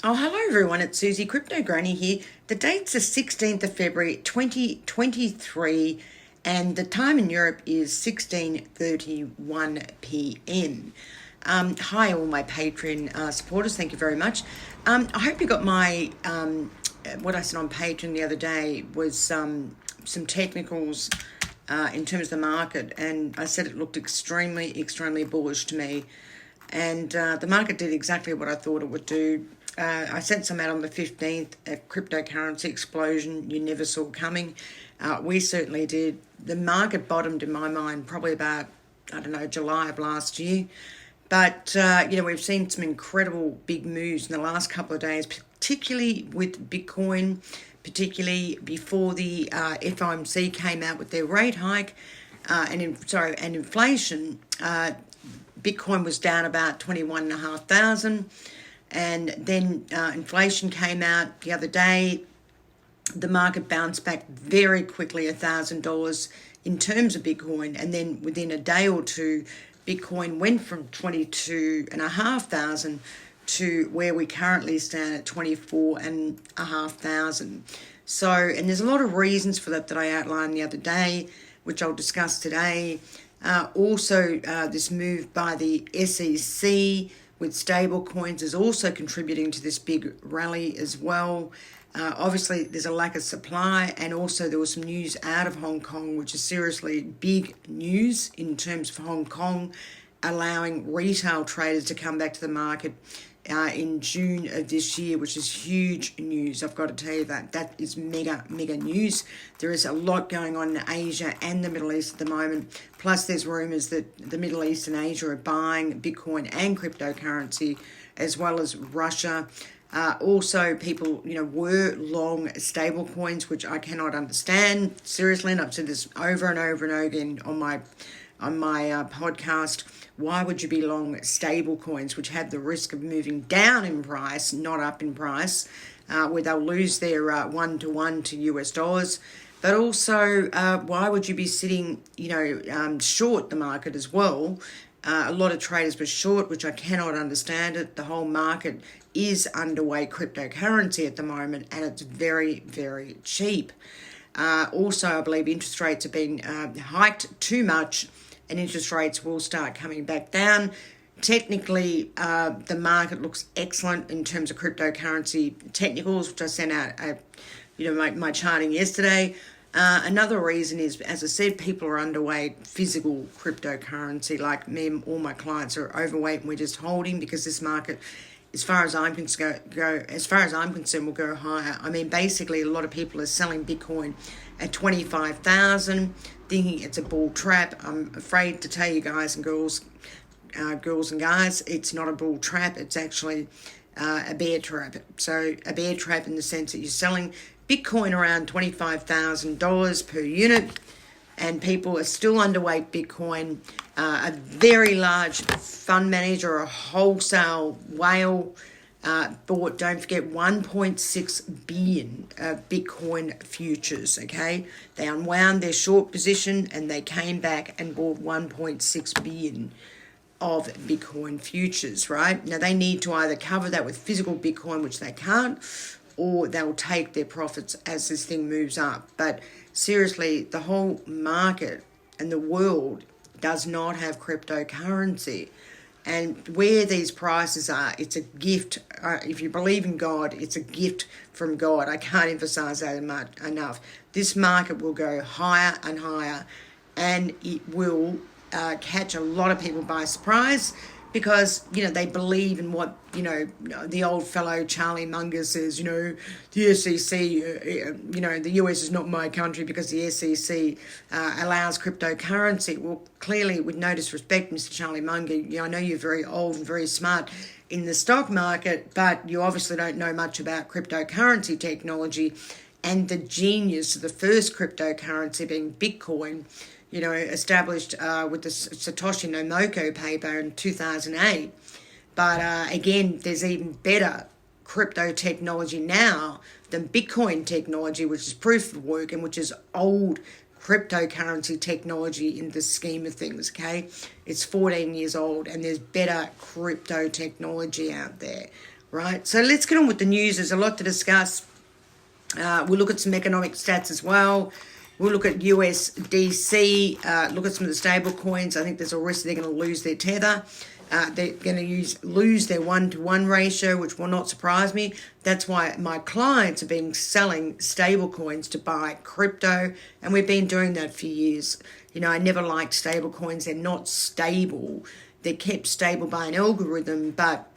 Oh, hello everyone, it's Susie Crypto Granny here. The date's the 16th of February 2023 and the time in Europe is 16:31 p.m. Hi all my Patreon supporters, thank you very much. I hope you got my, what I said on Patreon the other day was some technicals in terms of the market, and I said it looked extremely bullish to me. And the market did exactly what I thought it would do. I sent some out on the 15th, a cryptocurrency explosion you never saw coming. We certainly did. The market bottomed, in my mind, probably about, July of last year. But, we've seen some incredible big moves in the last couple of days, particularly with Bitcoin, particularly before the FOMC came out with their rate hike and inflation. Bitcoin was down about 21,500, and then inflation came out the other day. The market bounced back very quickly, $1,000 in terms of Bitcoin, and then within a day or two, Bitcoin went from 22,500 to where we currently stand at 24,500. So, and there's a lot of reasons for that I outlined the other day, which I'll discuss today. Also, this move by the SEC with stable coins is also contributing to this big rally as well. Obviously, there's a lack of supply, and also there was some news out of Hong Kong, which is seriously big news in terms of Hong Kong allowing retail traders to come back to the market in June of this year, which is huge news. I've got to tell you that is mega news. There is a lot going on in Asia and the Middle East at the moment. Plus, there's rumours that the Middle East and Asia are buying Bitcoin and cryptocurrency, as well as Russia. Also, people, were long stable coins, which I cannot understand. Seriously, and I've said this over and over again on my podcast. Why would you be long stable coins, which have the risk of moving down in price, not up in price, where they'll lose their 1-to-1 to US dollars? But also, why would you be sitting, short the market as well? A lot of traders were short, which I cannot understand it. The whole market is underweight cryptocurrency at the moment, and it's very cheap. Also, I believe interest rates have been hiked too much, and interest rates will start coming back down. Technically, the market looks excellent in terms of cryptocurrency technicals, which I sent out, my charting yesterday. Another reason is, as I said, people are underweight physical cryptocurrency. Like me and all my clients are overweight, and we're just holding because this market, as far as I'm concerned, will go higher. I mean, basically, a lot of people are selling Bitcoin at 25,000, thinking it's a bull trap. I'm afraid to tell you guys and girls and guys, it's not a bull trap. It's actually a bear trap. So a bear trap in the sense that you're selling Bitcoin around $25,000 per unit, and people are still underweight Bitcoin. A very large fund manager, a wholesale whale, bought, don't forget, 1.6 billion Bitcoin futures, okay? They unwound their short position and they came back and bought 1.6 billion of Bitcoin futures, right? Now, they need to either cover that with physical Bitcoin, which they can't, or they'll take their profits as this thing moves up. But seriously, the whole market and the world does not have cryptocurrency. And where these prices are, it's a gift. If you believe in God, it's a gift from God. I can't emphasize that enough. This market will go higher and higher, and it will catch a lot of people by surprise because, they believe in what, the old fellow Charlie Munger says, the SEC, the US is not my country because the SEC allows cryptocurrency. Well, clearly, with no disrespect, Mr. Charlie Munger, I know you're very old and very smart in the stock market, but you obviously don't know much about cryptocurrency technology and the genius of the first cryptocurrency being Bitcoin, established with the Satoshi Nakamoto paper in 2008. But again, there's even better crypto technology now than Bitcoin technology, which is proof of work and which is old cryptocurrency technology in the scheme of things, okay? It's 14 years old and there's better crypto technology out there. right? So let's get on with the news. There's a lot to discuss. We'll look at some economic stats as well. We'll look at USDC, look at some of the stable coins. I think there's a risk they're going to lose their tether. They're going to lose their 1-to-1 ratio, which will not surprise me. That's why my clients have been selling stable coins to buy crypto, and we've been doing that for years. I never liked stable coins. They're not stable. They're kept stable by an algorithm, but,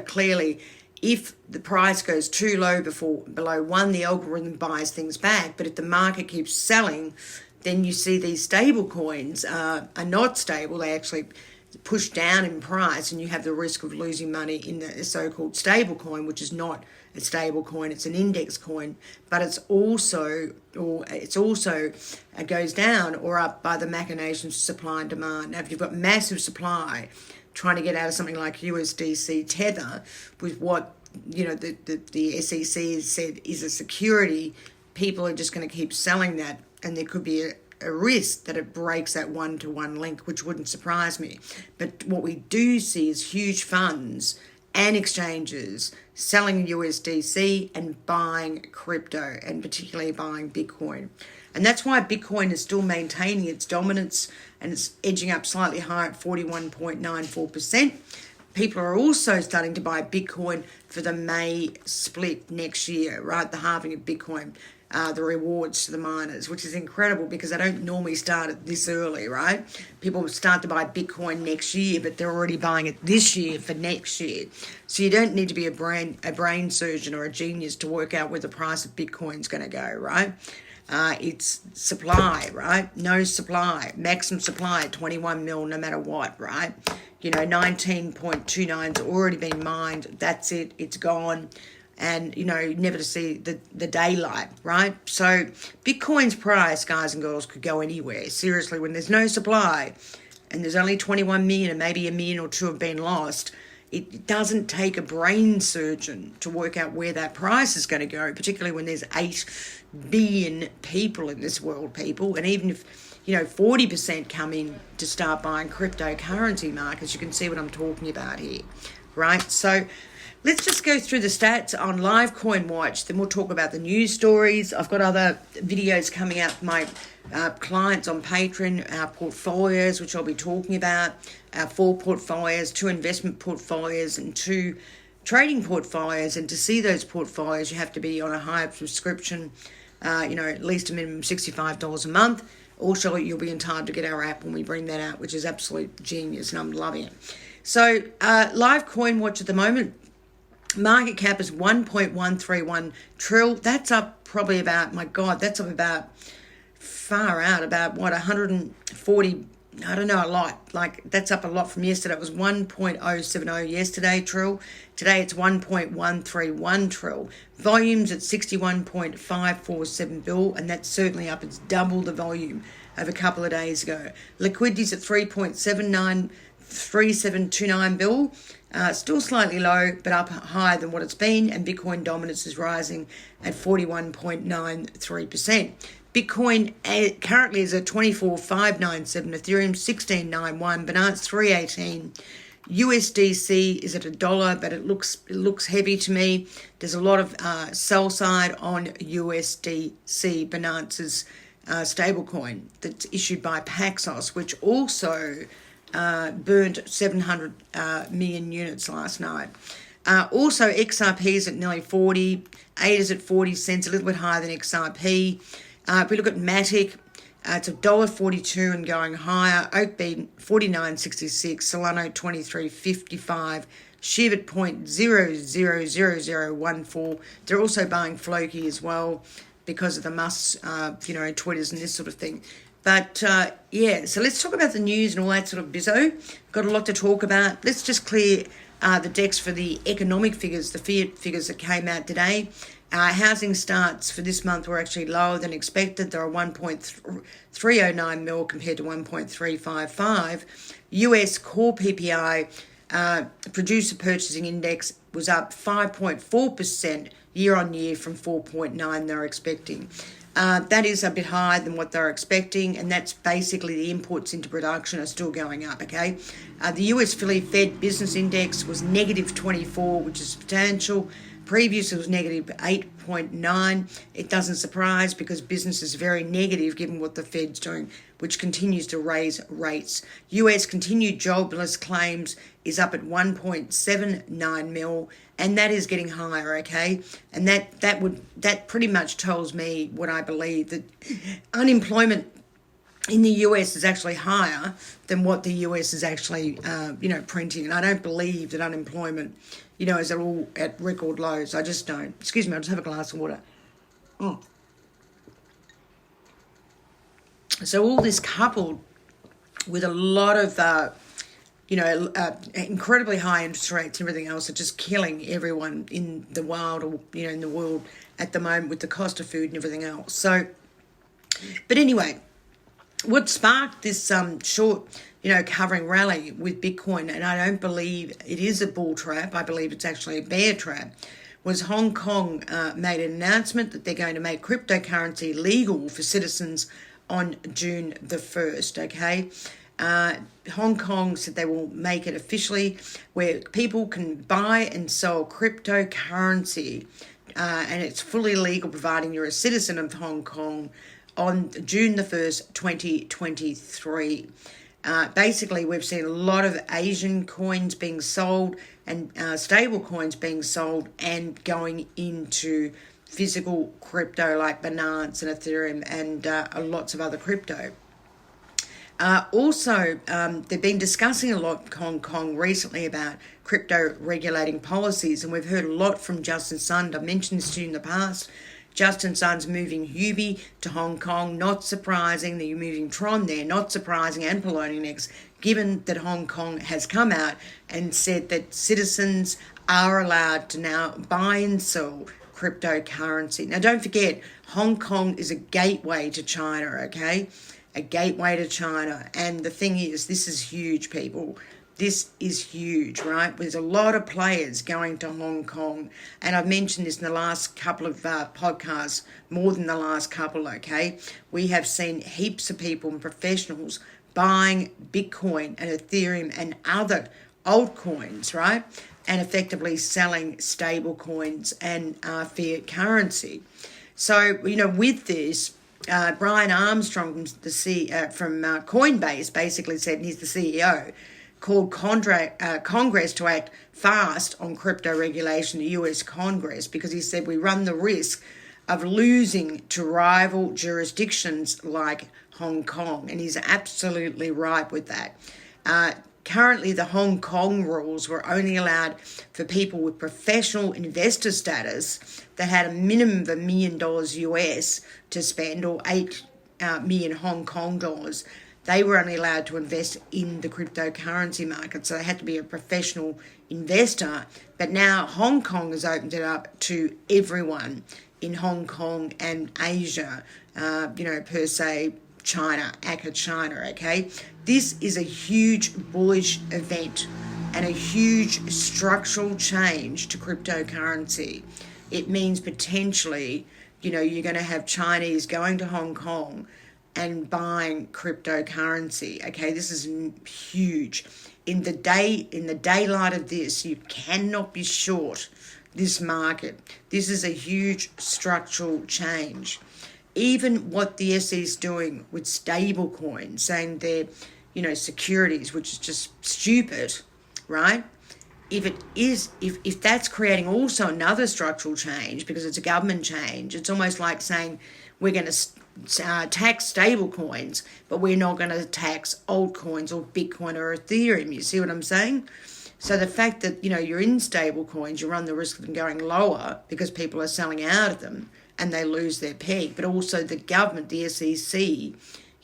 clearly if the price goes too low below 1, the algorithm buys things back. But if the market keeps selling, then you see these stable coins are not stable. They actually push down in price, and you have the risk of losing money in the so-called stable coin, which is not a stable coin, it's an index coin, but it goes down or up by the machinations of supply and demand. Now, if you've got massive supply trying to get out of something like USDC Tether with what the SEC has said is a security, people are just going to keep selling that, and there could be a risk that it breaks that 1-to-1 link, which wouldn't surprise me. But what we do see is huge funds and exchanges selling USDC and buying crypto, and particularly buying Bitcoin. And that's why Bitcoin is still maintaining its dominance, and it's edging up slightly higher at 41.94%. People are also starting to buy Bitcoin for the May split next year, right? The halving of Bitcoin, the rewards to the miners, which is incredible because they don't normally start it this early, right? People start to buy Bitcoin next year, but they're already buying it this year for next year. So you don't need to be a brain surgeon or a genius to work out where the price of Bitcoin is going to go, right? It's supply, right? No supply, maximum supply, 21 mil no matter what, right? 19.29's already been mined. That's it. It's gone. And, never to see the daylight, right? So Bitcoin's price, guys and girls, could go anywhere. Seriously, when there's no supply and there's only 21 million and maybe a million or two have been lost, it doesn't take a brain surgeon to work out where that price is going to go, particularly when there's 8 billion people in this world, And even if 40% come in to start buying cryptocurrency markets, you can see what I'm talking about here, right? So let's just go through the stats on Live Coin Watch. Then we'll talk about the news stories. I've got other videos coming out for my clients on Patreon, our portfolios, which I'll be talking about, our 4 portfolios, 2 investment portfolios and 2 trading portfolios. And to see those portfolios, you have to be on a higher subscription, at least a minimum $65 a month. Also, you'll be entitled to get our app when we bring that out, which is absolute genius, and I'm loving it. So, Live Coin Watch at the moment, market cap is 1.131 trill. That's up probably about, that's up about far out, about 140, I don't know, a lot. That's up a lot from yesterday. It was 1.070 yesterday trill. Today it's 1.131 trill. Volumes at 61.547 bill, and that's certainly up. It's double the volume of a couple of days ago. Liquidity's at 3.3729 bill. Still slightly low, but up higher than what it's been, and Bitcoin dominance is rising at 41.93%. Bitcoin currently is at 24,597, Ethereum 1691, Binance 318, USDC is at $1, but it looks heavy to me. There's a lot of sell side on USDC, Binance's stablecoin that's issued by POCASTS, which also burned 700 million units last night. Also, XRP is at nearly 40, ADA is at 40 cents, a little bit higher than XRP. If we look at Matic, it's $1.42 and going higher. Oakbeam 49.66, Solano 23.55, Shiv at 0.000014. They're also buying Floki as well because of the Musk, Twitters and this sort of thing. But, so let's talk about the news and all that sort of bizzo. Got a lot to talk about. Let's just clear the decks for the economic figures, the fiat figures that came out today. Housing starts for this month were actually lower than expected. There are 1.309 mil compared to 1.355. US core PPI, producer purchasing index, was up 5.4% year on year from 4.9 they're expecting. That is a bit higher than what they're expecting, and that's basically the inputs into production are still going up, okay? The US Philly Fed Business Index was negative 24, which is substantial. Previous, it was negative 8.9. It doesn't surprise because business is very negative given what the Fed's doing, which continues to raise rates. US continued jobless claims is up at 1.79 mil, and that is getting higher, okay? And that pretty much tells me what I believe, that unemployment in the US is actually higher than what the US is actually, printing. And I don't believe that unemployment, is all at record lows. I just don't. Excuse me, I'll just have a glass of water. So all this coupled with a lot of, incredibly high interest rates and everything else are just killing everyone in the wild, or, in the world at the moment with the cost of food and everything else. So, but anyway, what sparked this short, covering rally with Bitcoin, and I don't believe it is a bull trap, I believe it's actually a bear trap, was Hong Kong made an announcement that they're going to make cryptocurrency legal for citizens on June the 1st, okay? Hong Kong said they will make it officially where people can buy and sell cryptocurrency, and it's fully legal providing you're a citizen of Hong Kong on June the 1st, 2023. Basically, we've seen a lot of Asian coins being sold and stable coins being sold and going into physical crypto like Binance and Ethereum and lots of other crypto. Also, they've been discussing a lot in Hong Kong recently about crypto regulating policies, and we've heard a lot from Justin Sun. I've mentioned this to you in the past. Justin Sun's moving Hubi to Hong Kong, not surprising. They're moving Tron there, not surprising, and Poloniex, given that Hong Kong has come out and said that citizens are allowed to now buy and sell cryptocurrency. Now, don't forget, Hong Kong is a gateway to China, okay? A gateway to China. And the thing is, this is huge, people. This is huge, right? There's a lot of players going to Hong Kong. And I've mentioned this in the last couple of podcasts, more than the last couple, okay? We have seen heaps of people and professionals buying Bitcoin and Ethereum and other altcoins, right? And effectively selling stable coins and fiat currency. So, with this, Brian Armstrong from Coinbase basically said, and he's the CEO, called Congress to act fast on crypto regulation, the US Congress, because he said we run the risk of losing to rival jurisdictions like Hong Kong. And he's absolutely right with that. Currently, the Hong Kong rules were only allowed for people with professional investor status that had a minimum of $1 million US to spend, or 8 million Hong Kong dollars. They were only allowed to invest in the cryptocurrency market, so they had to be a professional investor. But now Hong Kong has opened it up to everyone in Hong Kong and Asia, per se, China, aka China, okay? This is a huge bullish event and a huge structural change to cryptocurrency. It means potentially, you're going to have Chinese going to Hong Kong and buying cryptocurrency, okay? This is huge. In the daylight of this, you cannot be short this market. This is a huge structural change. Even what the SEC is doing with stable coins, saying they're, securities, which is just stupid, right? If that's creating also another structural change because it's a government change, it's almost like saying we're going to tax stable coins, but we're not going to tax altcoins or Bitcoin or Ethereum. You see what I'm saying? So the fact that, you're in stable coins, you run the risk of them going lower because people are selling out of them and they lose their peg. But also the government, the SEC,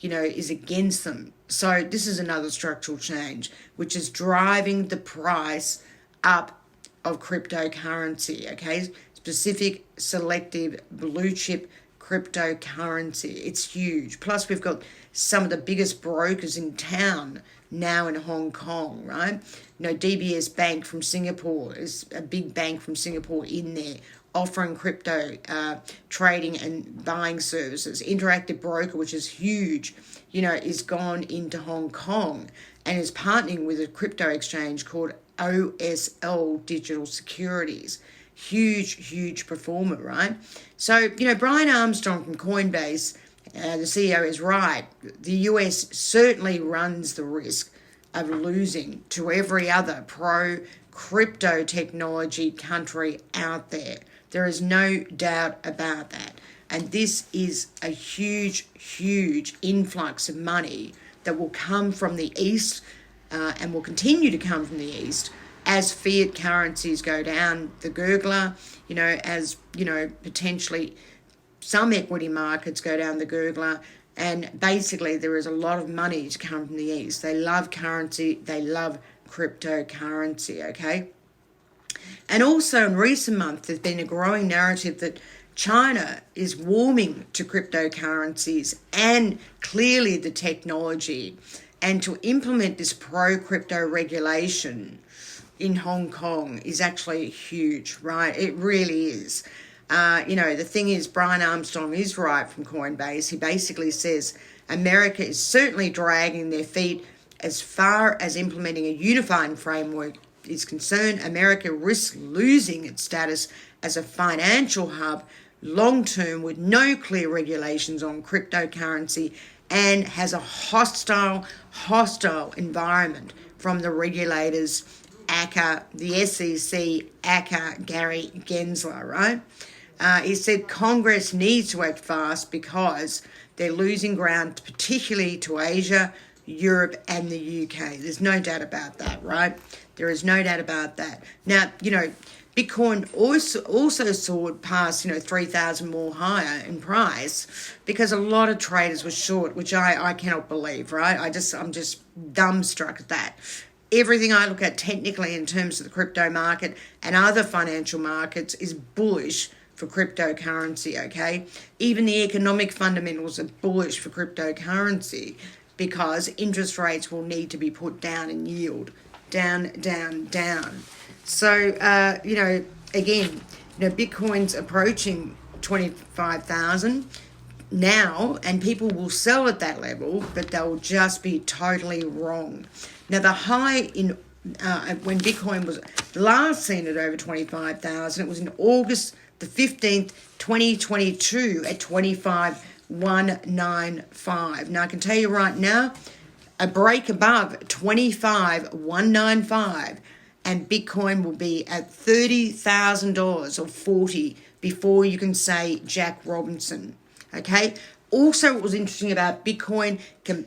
is against them. So this is another structural change, which is driving the price up of cryptocurrency, okay? Specific, selective, blue chip cryptocurrency. It's huge. Plus, we've got some of the biggest brokers in town now in Hong Kong, right? DBS Bank from Singapore is a big bank from Singapore in there, offering crypto trading and buying services. Interactive Broker, which is huge, is gone into Hong Kong and is partnering with a crypto exchange called OSL Digital Securities. Huge performer, right? So, Brian Armstrong from Coinbase, the CEO, is right. The US certainly runs the risk of losing to every other pro-crypto technology country out there. There is no doubt about that. And this is a huge influx of money that will come from the East and will continue to come from the East as fiat currencies go down the gurgler, as, potentially some equity markets go down the gurgler. And basically there is a lot of money to come from the East. They love currency. They love cryptocurrency, okay? And also in recent months, there's been a growing narrative that China is warming to cryptocurrencies and clearly the technology. And to implement this pro-crypto regulation in Hong Kong is actually huge, right? It really is. The thing is, Brian Armstrong is right from Coinbase. He basically says America is certainly dragging their feet as far as implementing a unifying framework is concerned. America risks losing its status as a financial hub long-term with no clear regulations on cryptocurrency and has a hostile environment from the regulators, ACA, the SEC, ACA, Gary Gensler, right? He said Congress needs to act fast because they're losing ground, particularly to Asia, Europe, and the UK. There's no doubt about that, right? There is no doubt about that. Now, Bitcoin also soared past, 3,000 more higher in price because a lot of traders were short, which I cannot believe, right? I'm just dumbstruck at that. Everything I look at technically in terms of the crypto market and other financial markets is bullish for cryptocurrency, okay? Even the economic fundamentals are bullish for cryptocurrency because interest rates will need to be put down in yield. Down. So, again, Bitcoin's approaching 25,000 now, and people will sell at that level, but they'll just be totally wrong. Now, the high in when Bitcoin was last seen at over 25,000, it was in August the 15th, 2022 at 25,195. Now, I can tell you right now, a break above 25,195 and Bitcoin will be at $30,000 or 40 before you can say Jack Robinson, okay? Also, what was interesting about Bitcoin,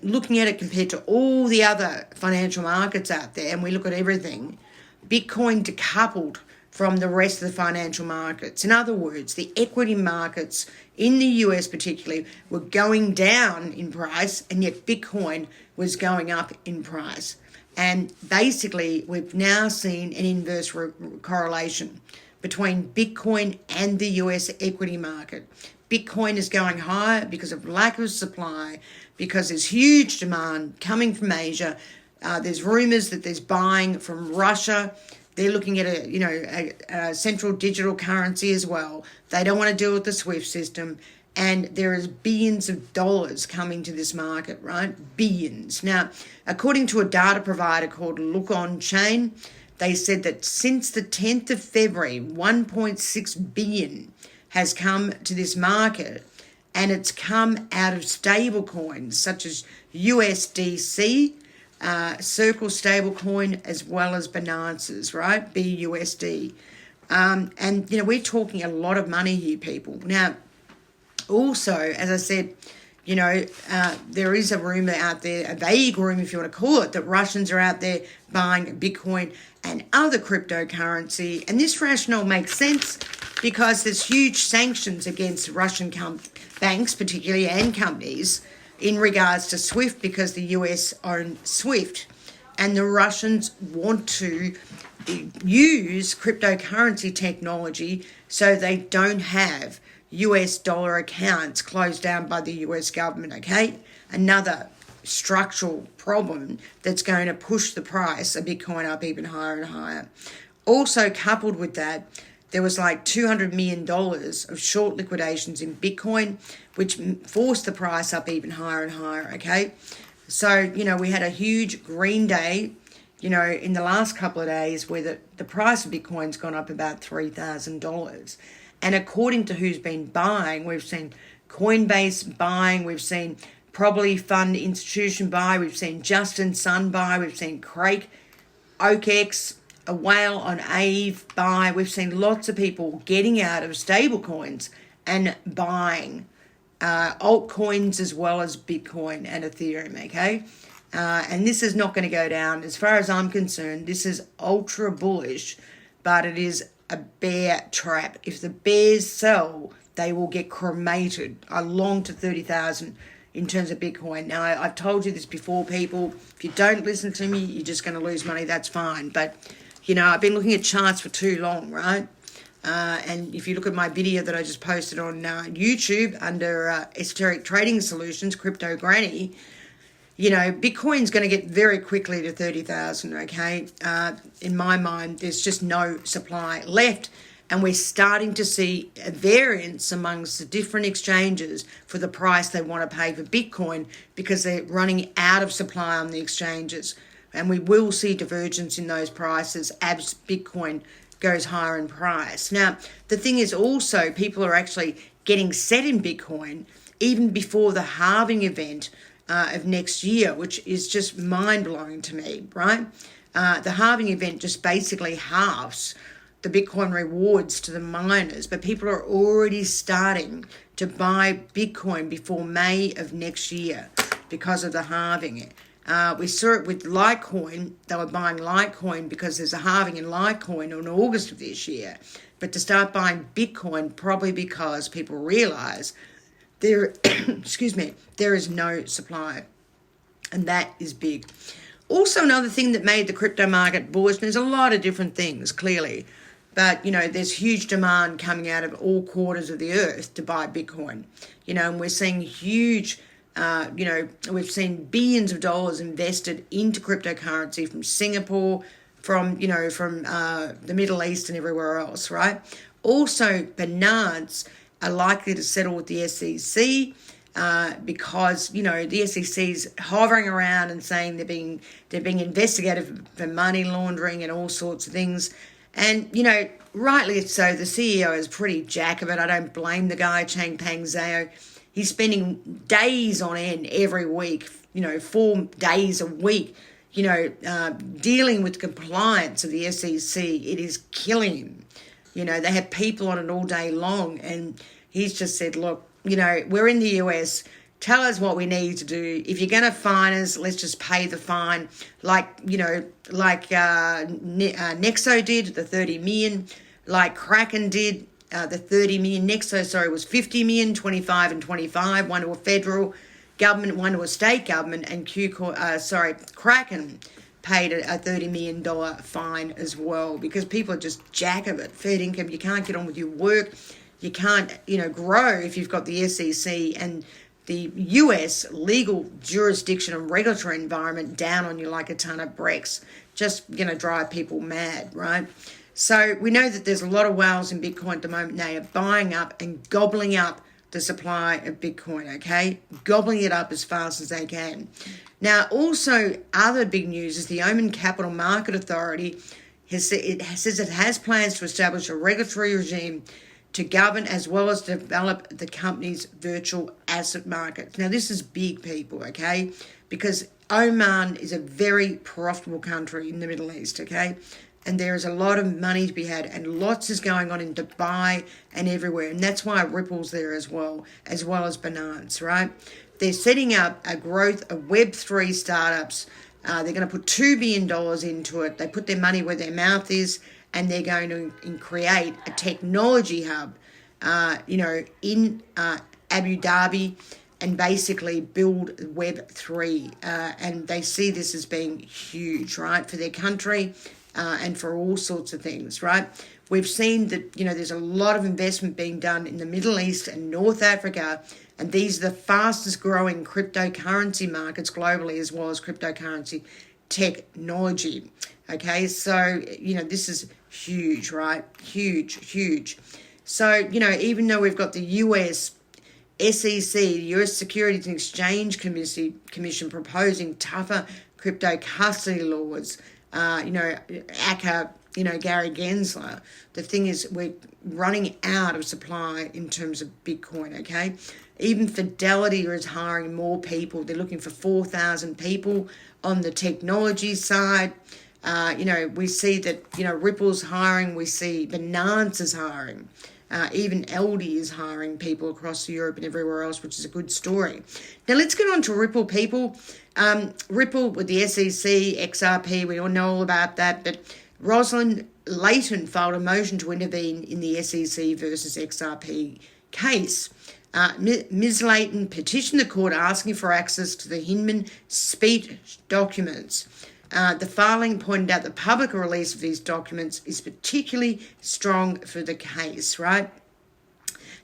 looking at it compared to all the other financial markets out there, and we look at everything, Bitcoin decoupled from the rest of the financial markets. In other words, the equity markets in the US particularly were going down in price, and yet Bitcoin was going up in price. And basically, we've now seen an inverse correlation between Bitcoin and the US equity market. Bitcoin is going higher because of lack of supply, because there's huge demand coming from Asia. There's rumours that there's buying from Russia. They're looking at a central digital currency as well. They don't want to deal with the SWIFT system. And there is billions of dollars coming to this market, right? Billions. Now, according to a data provider called Look On Chain, they said that since the 10th of February, 1.6 billion has come to this market, and it's come out of stable coins such as USDC, Circle stablecoin, as well as Binance's, right? BUSD. And, we're talking a lot of money here, people. Now, also, as I said, there is a rumour out there, a vague rumour if you want to call it, that Russians are out there buying Bitcoin and other cryptocurrency. And this rationale makes sense because there's huge sanctions against Russian banks, particularly, and companies in regards to SWIFT because the US own SWIFT. And the Russians want to use cryptocurrency technology so they don't have US dollar accounts closed down by the US government, okay? Another structural problem that's going to push the price of Bitcoin up even higher and higher. Also, coupled with that, there was like $200 million of short liquidations in Bitcoin, which forced the price up even higher and higher, okay? So, we had a huge green day, in the last couple of days where the price of Bitcoin's gone up about $3,000. And according to who's been buying, we've seen Coinbase buying, we've seen Probably Fund Institution buy, we've seen Justin Sun buy, we've seen Craig OKEx, a whale on AVE buy. We've seen lots of people getting out of stable coins and buying altcoins as well as Bitcoin and Ethereum, okay? And this is not going to go down. As far as I'm concerned, this is ultra bullish, but it is a bear trap. If the bears sell, they will get cremated. I long to 30,000 in terms of Bitcoin. Now, I've told you this before, people. If you don't listen to me, you're just going to lose money. That's fine. But, I've been looking at charts for too long, right? And if you look at my video that I just posted on YouTube under Esoteric Trading Solutions, Crypto Granny, Bitcoin's going to get very quickly to 30,000, okay? In my mind, there's just no supply left. And we're starting to see a variance amongst the different exchanges for the price they want to pay for Bitcoin because they're running out of supply on the exchanges. And we will see divergence in those prices as Bitcoin goes higher in price. Now, the thing is also people are actually getting set in Bitcoin even before the halving event of next year, which is just mind-blowing to me, right? The halving event just basically halves the Bitcoin rewards to the miners, but people are already starting to buy Bitcoin before May of next year because of the halving. We saw it with Litecoin. They were buying Litecoin because there's a halving in Litecoin in August of this year. But to start buying Bitcoin, probably because people realize there is no supply. And that is big. Also, another thing that made the crypto market bullish, there's a lot of different things, clearly. But, there's huge demand coming out of all quarters of the earth to buy Bitcoin. And we're seeing huge, we've seen billions of dollars invested into cryptocurrency from Singapore, from the Middle East and everywhere else, right? Also, Binance are likely to settle with the SEC because, the SEC's hovering around and saying they're being investigated for money laundering and all sorts of things. And, rightly so, the CEO is pretty jack of it. I don't blame the guy, Changpeng Zhao. He's spending days on end every week, 4 days a week, dealing with compliance of the SEC. It is killing him. They have people on it all day long. And he's just said, look, we're in the US. Tell us what we need to do. If you're going to fine us, let's just pay the fine. Like Nexo did, the 30 million. Like Kraken did, the 30 million. Nexo, was 50 million, 25 and 25. One to a federal government, one to a state government. And Kraken paid a $30 million fine as well because people are just jack of it. Fair income, you can't get on with your work. You can't, grow if you've got the SEC and the US legal jurisdiction and regulatory environment down on you like a ton of bricks. Just going to drive people mad, right? So we know that there's a lot of whales in Bitcoin at the moment. They are buying up and gobbling up the supply of Bitcoin, okay? Gobbling it up as fast as they can. Now, also, other big news is the Oman Capital Market Authority says it has plans to establish a regulatory regime to govern as well as develop the company's virtual asset market. Now, this is big, people, okay? Because Oman is a very profitable country in the Middle East, okay? And there is a lot of money to be had, and lots is going on in Dubai and everywhere. And that's why Ripple's there as well as Binance, right? They're setting up a growth of Web3 startups. They're going to put $2 billion into it. They put their money where their mouth is, and they're going to create a technology hub, in Abu Dhabi, and basically build Web3. And they see this as being huge, right, for their country and for all sorts of things, right? We've seen that, there's a lot of investment being done in the Middle East and North Africa, and these are the fastest growing cryptocurrency markets globally, as well as cryptocurrency technology. Okay, so, this is huge, right? Huge. So, even though we've got the US SEC, the US Securities and Exchange Commission proposing tougher crypto custody laws, ACA, Gary Gensler, the thing is we're running out of supply in terms of Bitcoin, okay? Even Fidelity is hiring more people. They're looking for 4,000 people on the technology side. We see that, Ripple's hiring. We see Binance's hiring. Even LD is hiring people across Europe and everywhere else, which is a good story. Now, let's get on to Ripple, people. Ripple with the SEC, XRP, we all know all about that. But Rosalind Layton filed a motion to intervene in the SEC versus XRP case. Ms. Layton petitioned the court asking for access to the Hinman speech documents. The filing pointed out the public release of these documents is particularly strong for the case, right?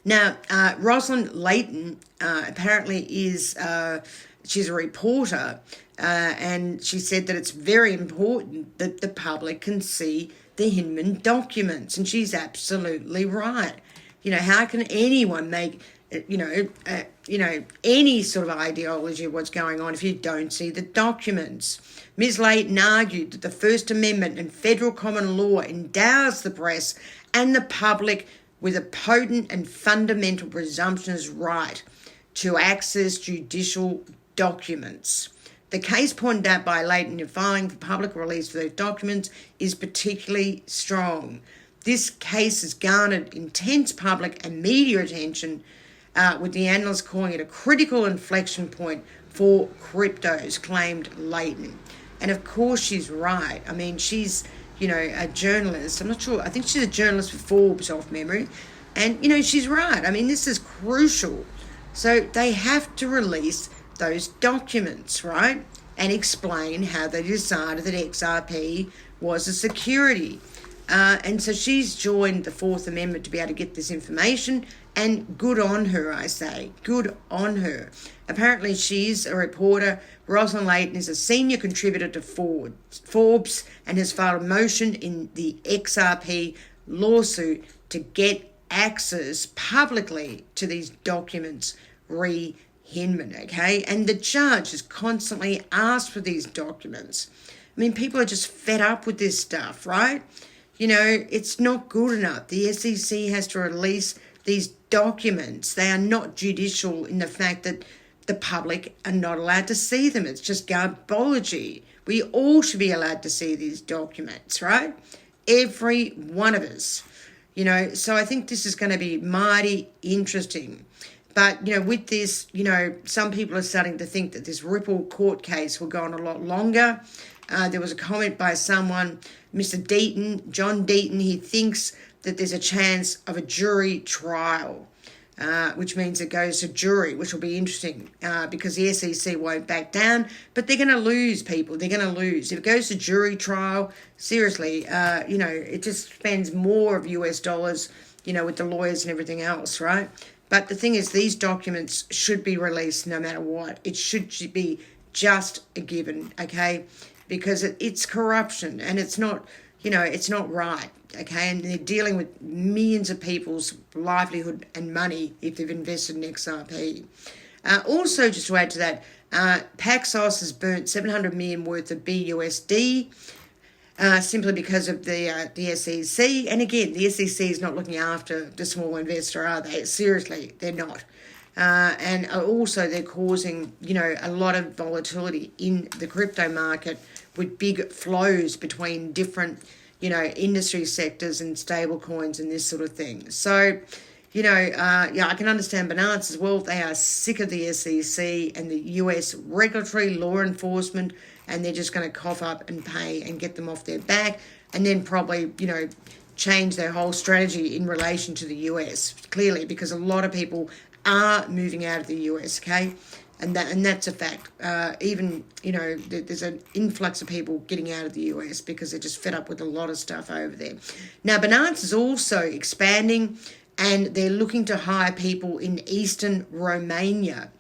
Now, Rosalind Layton apparently is, she's a reporter, and she said that it's very important that the public can see the Hinman documents, and she's absolutely right. How can anyone make any sort of ideology of what's going on if you don't see the documents? Ms. Layton argued that the First Amendment and federal common law endows the press and the public with a potent and fundamental presumption's right to access judicial documents. The case pointed out by Layton in filing for public release for those documents is particularly strong. This case has garnered intense public and media attention, with the analysts calling it a critical inflection point for cryptos, claimed Layton. And of course she's right. I mean, she's, a journalist. I'm not sure. I think she's a journalist for Forbes, off memory. And, she's right. I mean, this is crucial. So they have to release those documents, right? And explain how they decided that XRP was a security. And so she's joined the Fourth Amendment to be able to get this information, and good on her, I say. Good on her. Apparently she's a reporter. Rosalind Layton is a senior contributor to Forbes and has filed a motion in the XRP lawsuit to get access publicly to these documents Hinman, okay? And the judge has constantly asked for these documents. I mean, people are just fed up with this stuff, right? It's not good enough. The SEC has to release these documents. They are not judicial in the fact that the public are not allowed to see them. It's just garbology. We all should be allowed to see these documents, right? Every one of us. So I think this is going to be mighty interesting. But, with this, some people are starting to think that this Ripple court case will go on a lot longer. There was a comment by someone, Mr. Deaton, John Deaton, he thinks that there's a chance of a jury trial, which means it goes to jury, which will be interesting because the SEC won't back down, but they're going to lose, people. They're going to lose. If it goes to jury trial, seriously, it just spends more of US dollars, with the lawyers and everything else, right? But the thing is, these documents should be released no matter what. It should be just a given, okay? Because it's corruption and it's not, it's not right, okay? And they're dealing with millions of people's livelihood and money if they've invested in XRP. Also, just to add to that, POCASTS has burnt $700 million worth of BUSD simply because of the SEC. And again, the SEC is not looking after the small investor, are they? Seriously, they're not. And also they're causing, a lot of volatility in the crypto market with big flows between different, industry sectors and stable coins and this sort of thing. So, I can understand Binance as well. They are sick of the SEC and the US regulatory law enforcement, and they're just going to cough up and pay and get them off their back, and then probably, change their whole strategy in relation to the US, clearly, because a lot of people are moving out of the US, okay? And that's a fact. Even, there's an influx of people getting out of the US because they're just fed up with a lot of stuff over there. Now, Binance is also expanding, and they're looking to hire people in eastern Romania.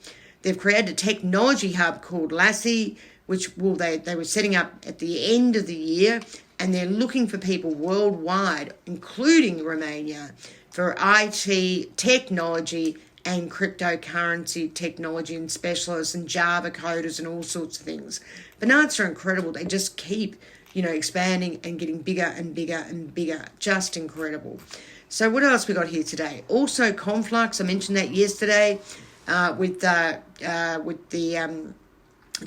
They've created a technology hub called Lassie, which they were setting up at the end of the year, and they're looking for people worldwide, including Romania, for IT, technology, and cryptocurrency technology and specialists and Java coders and all sorts of things. Binance are incredible. They just keep, expanding and getting bigger and bigger and bigger. Just incredible. So what else we got here today? Also, Conflux, I mentioned that yesterday with the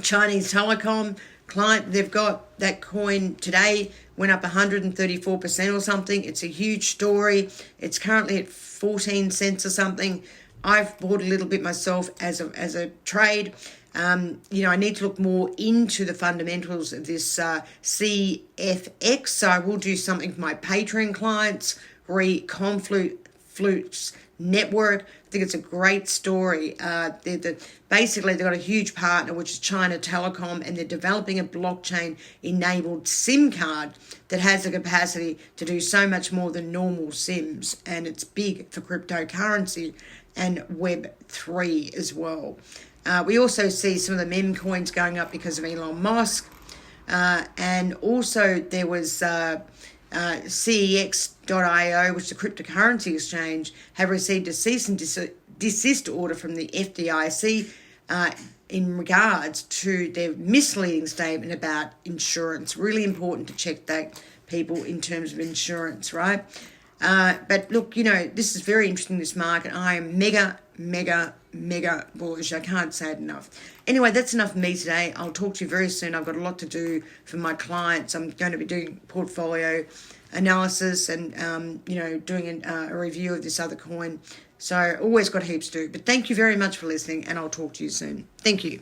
Chinese telecom client. They've got that coin today, went up 134% or something. It's a huge story. It's currently at 14 cents or something. I've bought a little bit myself as a trade. I need to look more into the fundamentals of this CFX. So I will do something for my Patreon clients, Conflux network. I think it's a great story. Basically, they've got a huge partner, which is China Telecom, and they're developing a blockchain-enabled SIM card that has the capacity to do so much more than normal SIMs, and it's big for cryptocurrency and Web3 as well. We also see some of the meme coins going up because of Elon Musk, and also there was CEX.io, which is a cryptocurrency exchange, have received a cease and desist order from the FDIC in regards to their misleading statement about insurance. Really important to check that, people, in terms of insurance, right? But look, this is very interesting, this market. I am mega bullish. I can't say it enough. Anyway, that's enough for me today. I'll talk to you very soon. I've got a lot to do for my clients. I'm going to be doing portfolio analysis and, doing a review of this other coin. So always got heaps to do. But thank you very much for listening, and I'll talk to you soon. Thank you.